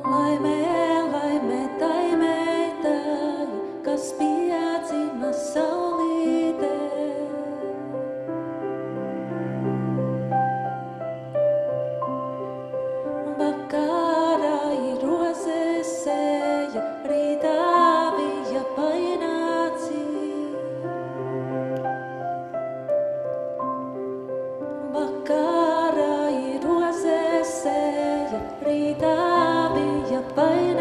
Laimē, laimē tai meitai, kas piedzima saulītē. Vakarā ir rozes seja, rītā bija paināci. Vakarā ir rozes seja, rītā bija paināci.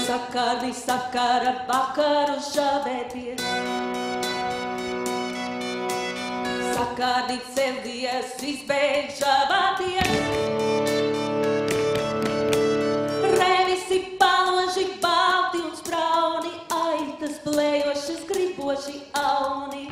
sakarni sakara vakaru žavēties. Sakārni celties, izbeidz žavāties. Revisi paloži, balti un sprauni, aitas plējošas, griboši auni.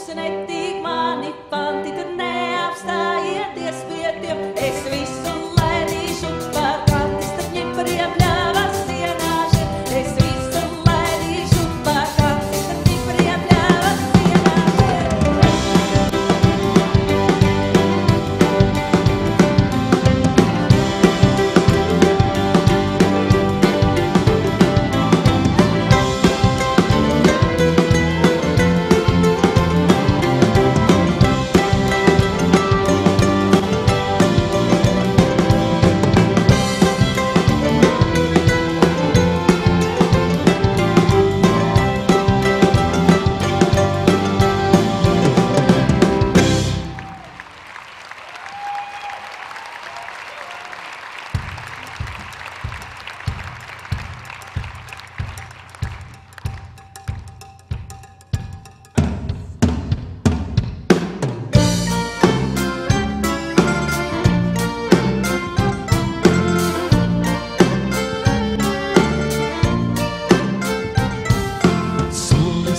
pusi netīk mani panti, tad neapstājieties pie tiem. Es visu laidīšu par kanti, starp ņepariem ļāvas sienāšiem. Es visu laidīšu par kanti, starp ņepariem ļāvas sienāšiem.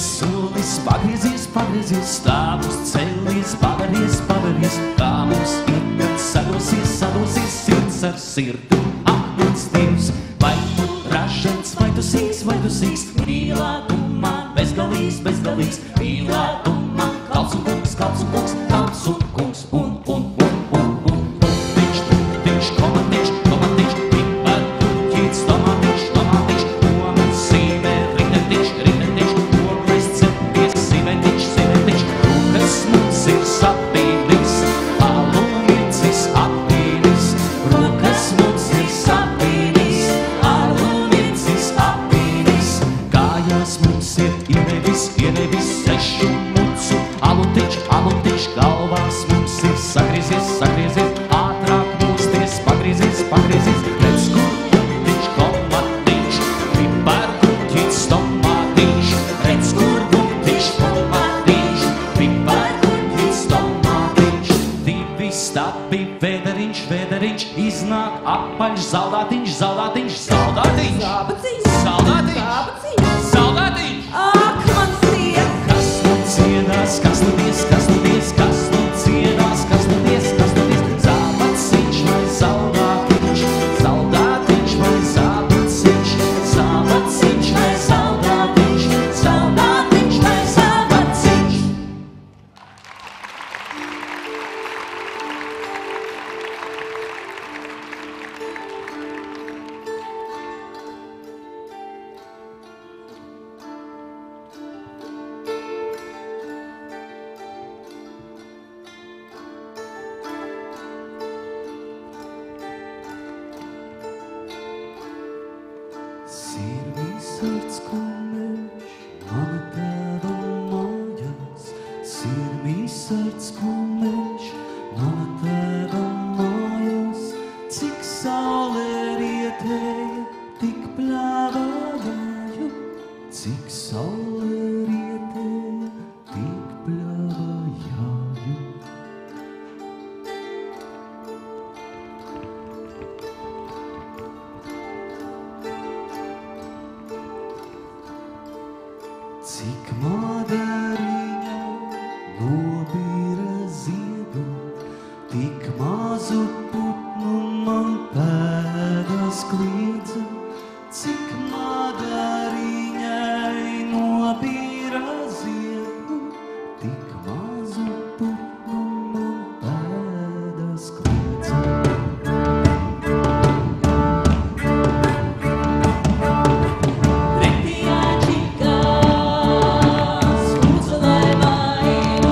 Solis, pagriezies, pagriezies, stāvus celies, pavaries, pavaries, kā mums ir, kad sadosies, sadosies sirds ar sirdi. Apmūts Dievs, vai tu ražants, vai tu sīks, mīlētumā, bezgalīgs, bezgalīgs, mīlētumā, kalps un kungs, kalps un kungs, kalps un kungs, Viņš, komatiņš, komatiņš, pipar, puķīts, tomātiņš, tomātiņš, omas, sīmē, ritetiņš, ritetiņš, ogles, cepies, sivetiņš, sivetiņš, rūkas mums ir sapīlis, alumīcis apīlis, rūkas mums ir sapīlis, alumīcis apīlis, kājās mums ir ienevis, sešu mucu, alutiņš, alutiņš, galvās mums ir sagriezies, sagriezies, ātrāk mūsties, pagriezies, pagriezies, redz, kur gumtiņš, komatiņš, pipar, kuķīts, tomātiņš, redz, kur gumtiņš, komatiņš, pipar, kuķīts, tomātiņš, divi stapi, vēderiņš, vēderiņš, iznāk apaļš, zaldātiņš, zaldātiņš, zaldātiņš, zaldātiņš, zaldātiņš, Ak, mans Dievs! kas nu cienās, kas nu dies, kas nu dies, kas nu cienās, kas nu dies, kas nu dies, zābaciņš vai zaldātiņš, zaldātiņš vai zābaciņš, zābaciņš vai zaldātiņš, zaldātiņš vai zābaciņš. Sirdi sirds kumeļš, mana tēva mājās. Sirdi sirds kumeļš, mana tēva mājās. Cik saule rietēja, tik pļāvā jāju. Cik saule rietēja, tik pļāvā jāju. Cik madariņa nobīra ziedu, tik mazu putnu man pēdas kliedza. Cik madariņai nobīra ziedu, tik mazu putnu man pēdas kliedza. Pretījā čikās, lūdzu, lai vainu,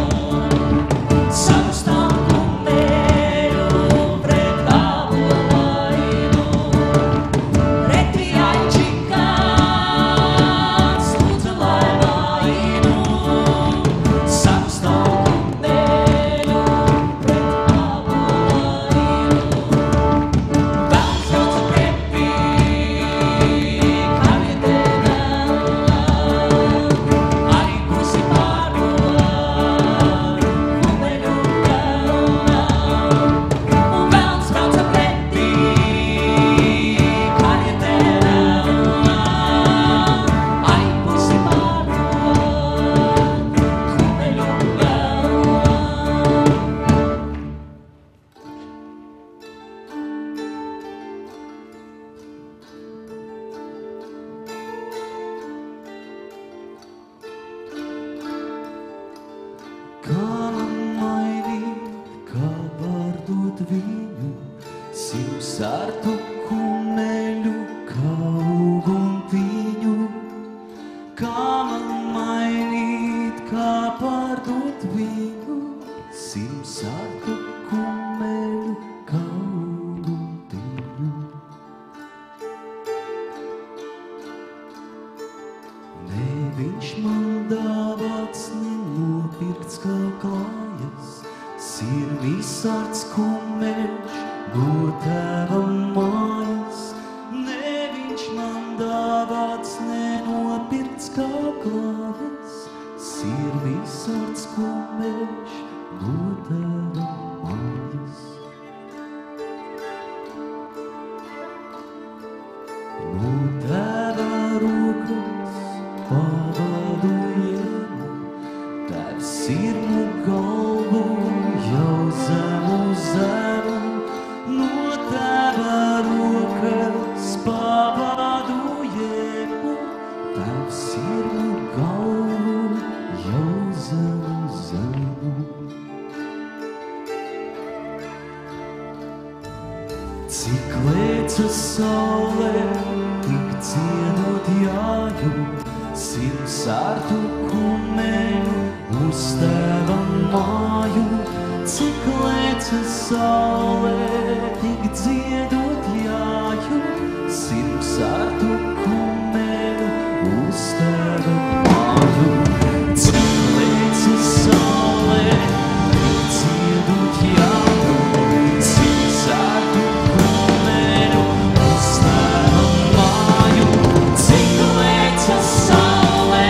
sārtu kumeļu kaut un viņu, kā man mainīt, kā pārdot viņu, sārtu kumeļu kaut un viņu. Ne viņš man dāvāts, nenopirkts kā klājas, visārds kumeļš, no tēva mājas. Ne viņš man dāvāts, nenopirkts kā klājas, visārds kumeļš, no tēva mājas. No tēva rokas pavadu jēmu, tēvs mu galvu jau zemu, no tēva rokas pavadu jēmu, tēvs mu galvu jau zemu. Cik lēca saulē, tik cienot jāju, sārtu kumeļu uz tēva māju. Cik lēca saulē, tik dziedot jāju, sārtu kumeļu uz tēva māju. Cik lēca saulē, tik dziedot jāju, sārtu kumeļu uz tēva māju. Cik lēca saulē,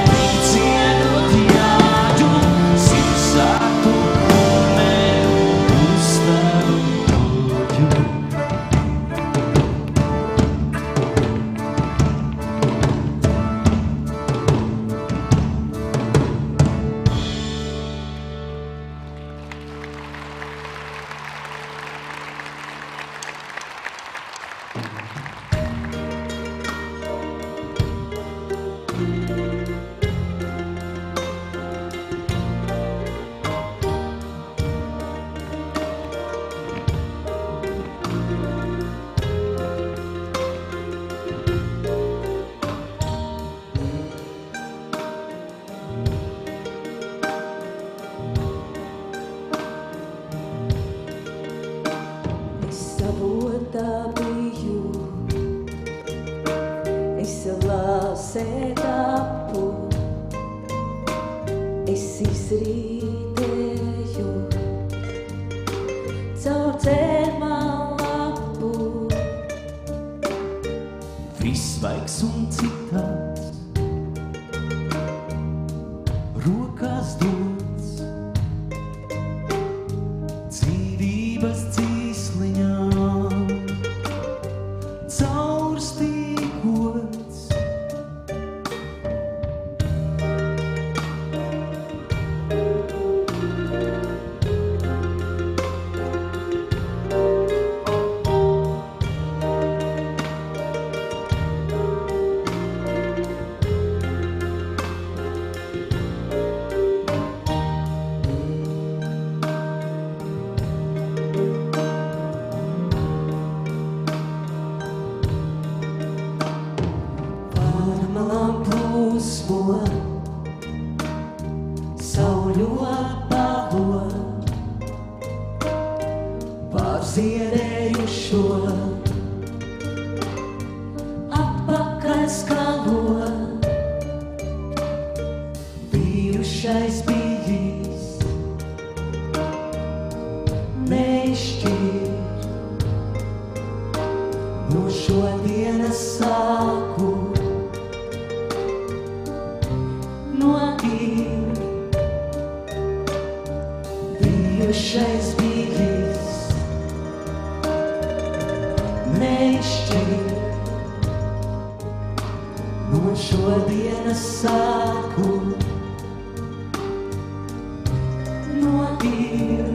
tik dziedot jāju, sārtu kumeļu uz tēva māju. Es sabotā biju, es lāsē tapu, es izrītēju caur cērmā lapu. Viss vaigs un citāds, rokās dots, dzīvības dzīsliņā, caurstīgots. Sauļo palo pārziedējušo, atpakaļ skalo, bijušais bijis, neizšķir, no šodienas sāku, no ir bijušais bijis, neizšķir, no šodienas sāku, no ir.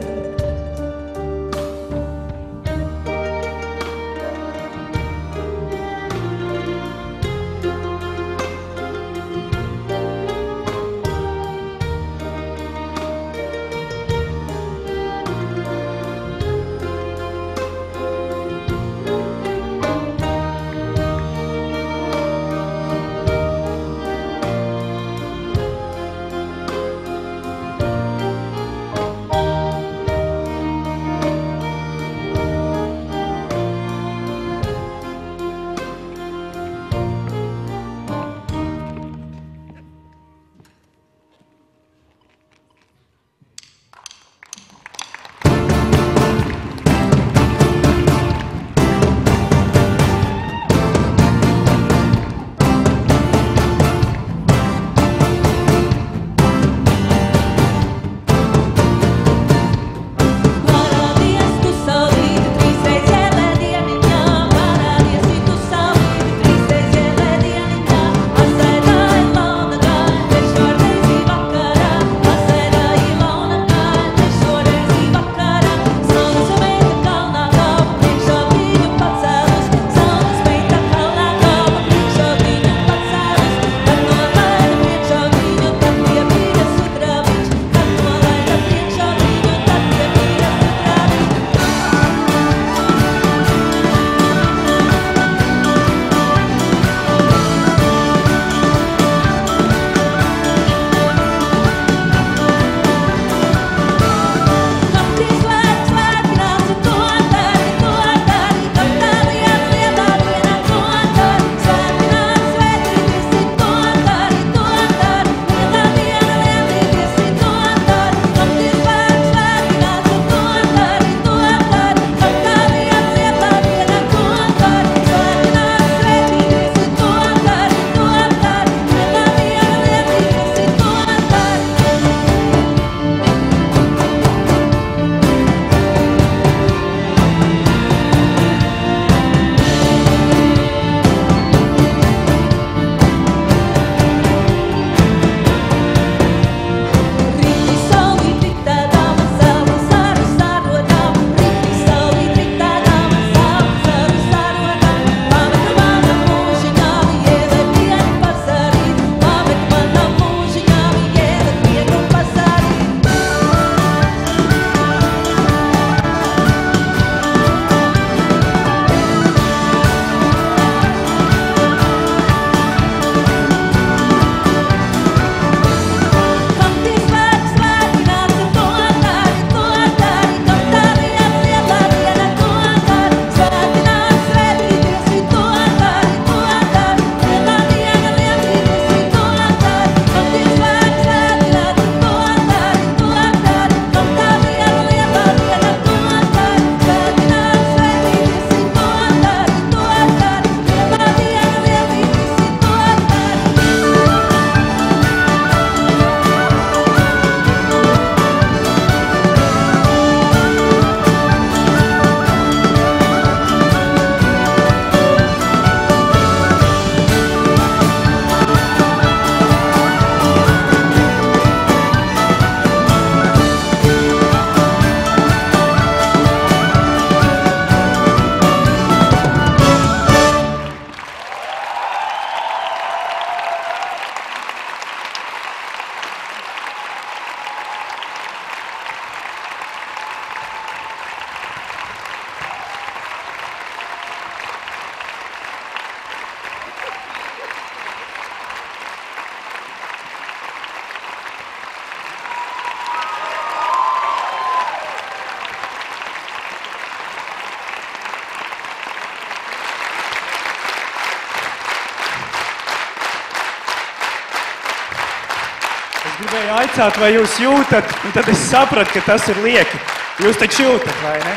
jaicāt, vai jūs jūtat, un tad es sapratu, ka tas ir lieki. Jūs taču jūtat, vai ne?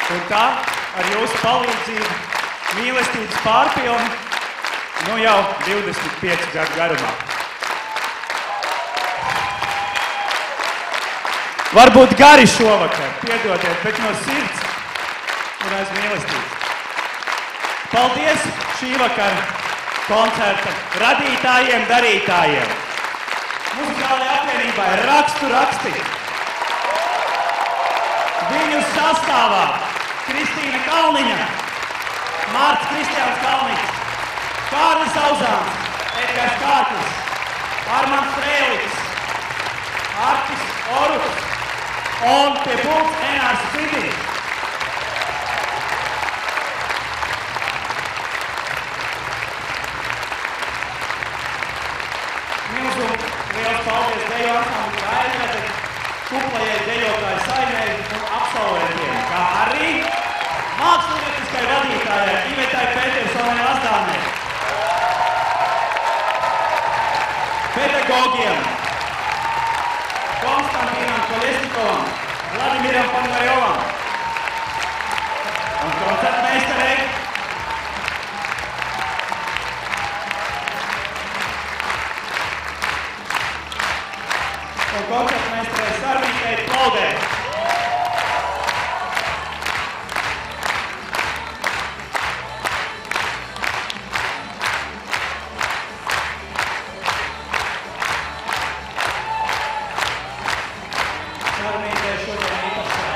Un tā, ar jūsu palīdzību, mīlestības pārpilni, nu jau 25 gadu garumā. Varbūt gari šovakar, piedodiet, bet no sirds un aiz mīlestības. Paldies šī vakara koncerta radītājiem, darītājiem. Muzikālajai apvienībai rakstu rakstīt. Viņu sastāvā Kristīna Kalniņa, Mārts Kristiāns Kalniņš, Kārlis Auzāns, Edgars Kārklis, Armands Strēliks, Artis Oruks un pie pults Enārs Svidīgs. Liels paldies deju ansambļu Raidvede, kuplajai dejotāju saimei un absolventiem, kā arī mākslinieciskai vadītājai Ivetai Petersonai Lazdānei, pedagogiem Konstantīnam Koļestikovam, Vladimiram Panvajovam un koncertmeistarei un koncertmeistarei Sarmītei Plaudei. Sarmītei šodien īpaši.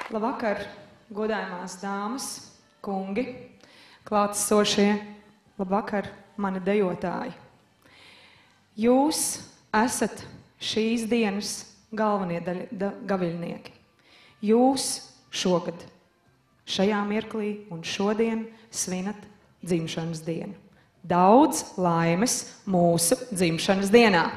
Labvakar, godājumās dāmas, kungi, klātesošie, labvakar, mani dejotāji. Jūs esat šīs dienas galvenie gaviļnieki. Jūs šogad, šajā mirklī un šodien svinat dzimšanas dienu. Daudz laimes mūsu dzimšanas dienā!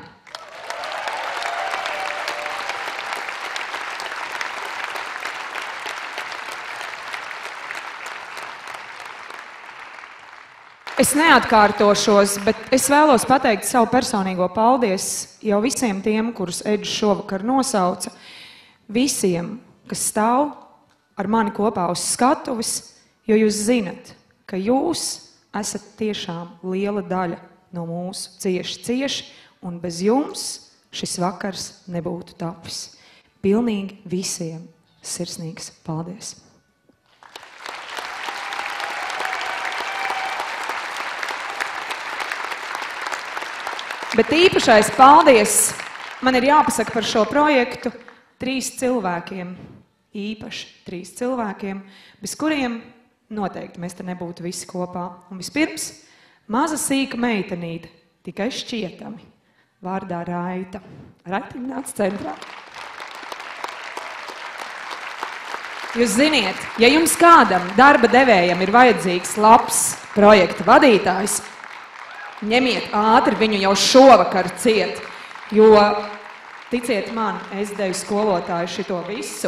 Es neatkārtošos, bet es vēlos pateikt savu personīgo paldies jau visiem tiem, kurus Edžs šovakar nosauca, visiem, kas stāv ar mani kopā uz skatuves, jo jūs zinat, ka jūs esat tiešām liela daļa no mūsu cieši, un bez jums šis vakars nebūtu tapis. Pilnīgi visiem sirsnīgs paldies! Bet īpašais paldies man ir jāpasaka par šo projektu 3 cilvēkiem, īpaši 3 cilvēkiem, bez kuriem noteikti mēs te nebūtu visi kopā. Un vispirms maza sīka meitenīte, tikai šķietami, vārdā Raita. Raitiņ nāc centrā. Jūs ziniet, ja jums kādam darba devējam ir vajadzīgs labs projekta vadītājs, ņemiet ātri viņu jau šovakar ciet, jo, ticiet man, es deju skolotāju šito visu,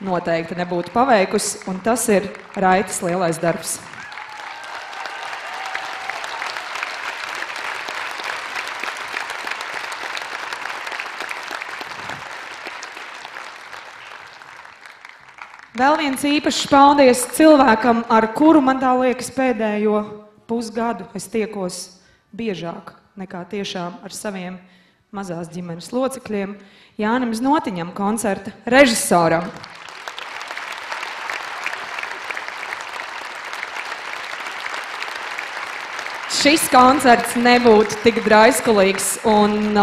noteikti nebūtu paveikusi, un tas ir Raitas lielais darbs. Vēl viens īpašs paldies cilvēkam, ar kuru man tā liekas pēdējo pusgadu es tiekos biežāk nekā tiešām ar saviem mazās ģimenes locekļiem, Jānim Znotiņam, koncerta režisoram. šis koncerts nebūtu tik draiskulīgs un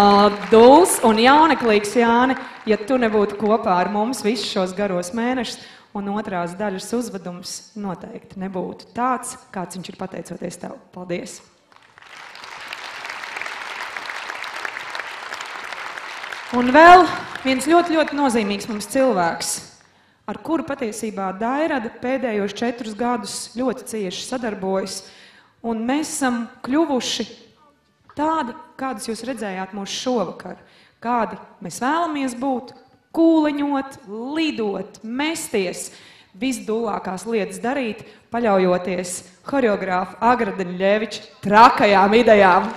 dūls un jauneklīgs, Jāni, ja tu nebūtu kopā ar mums visus šos garos mēnešus, un otrās daļas uzvedums noteikti nebūtu tāds, kāds viņš ir pateicoties tev. Paldies! Un vēl viens ļoti, ļoti nozīmīgs mums cilvēks, ar kuru patiesībā Dairada pēdējos 4 gadus ļoti cieši sadarbojas, un mēs esam kļuvuši tādi, kādus jūs redzējāt mūsu šovakar, kādi mēs vēlamies būt, kūleņot, lidot, mesties, visdūlākās lietas darīt, paļaujoties horeogrāfa Agra Daņļeviča trakajām idejām.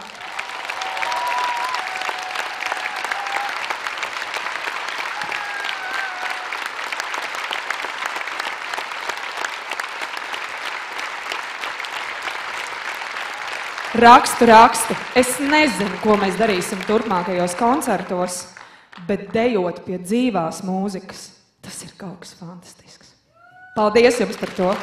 Rakstu. Es nezinu, ko mēs darīsim turpmākajos koncertos, bet dejot pie dzīvās mūzikas, tas ir kaut kas fantastisks. Paldies jums par to!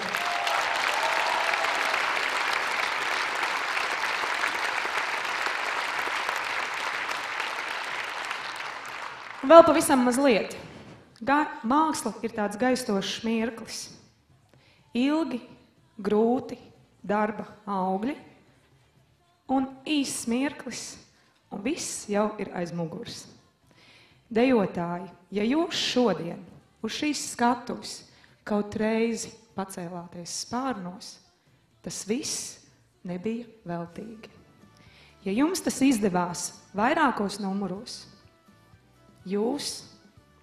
Un vēl pavisam mazliet. Māksla ir tāds gaistošs mirklis. Ilgi, grūti darba augļi, un īsts mirklis, un viss jau ir aiz muguras. Dejotāji, ja jūs šodien uz šīs skatuves kaut reizi pacēlāties spārnos, tas viss nebija veltīgi. Ja jums tas izdevās vairākos numuros, jūs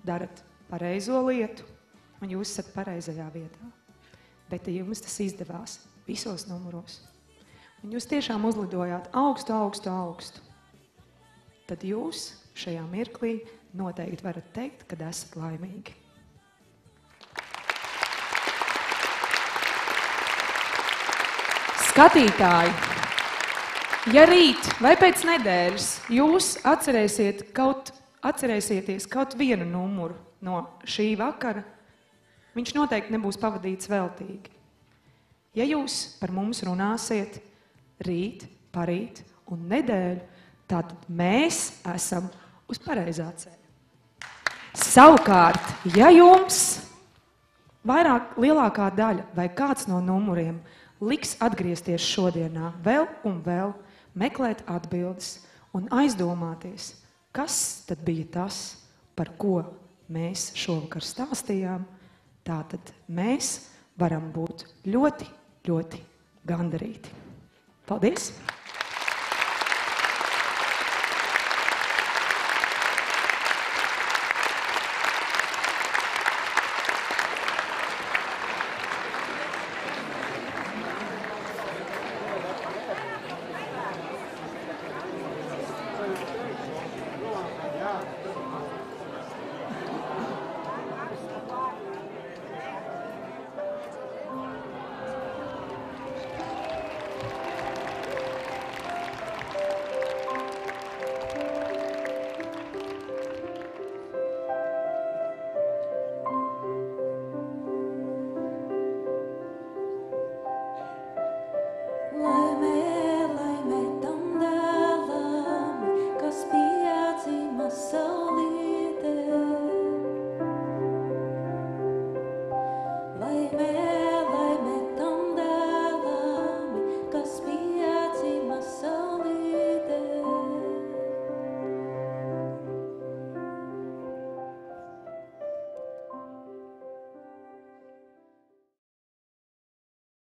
darat pareizo lietu, un jūs esat pareizajā vietā. Bet ja jums tas izdevās visos numuros, un jūs tiešām uzlidojāt augstu, tad jūs šajā mirklī noteikti varat teikt, kad esat laimīgi. Skatītāji, ja rīt vai pēc nedēļas jūs atcerēsieties kaut vienu numuru no šī vakara, viņš noteikti nebūs pavadīts veltīgi. Ja jūs par mums runāsiet rīt, parīt un nedēļu, tad mēs esam uz pareizā ceļa. Savukārt, ja jums lielākā daļa vai kāds no numuriem liks atgriezties šodienā vēl un vēl, meklēt atbildes un aizdomāties, kas tad bija tas, par ko mēs šovakar stāstījām, tātad mēs varam būt ļoti, ļoti gandarīti. Paldies!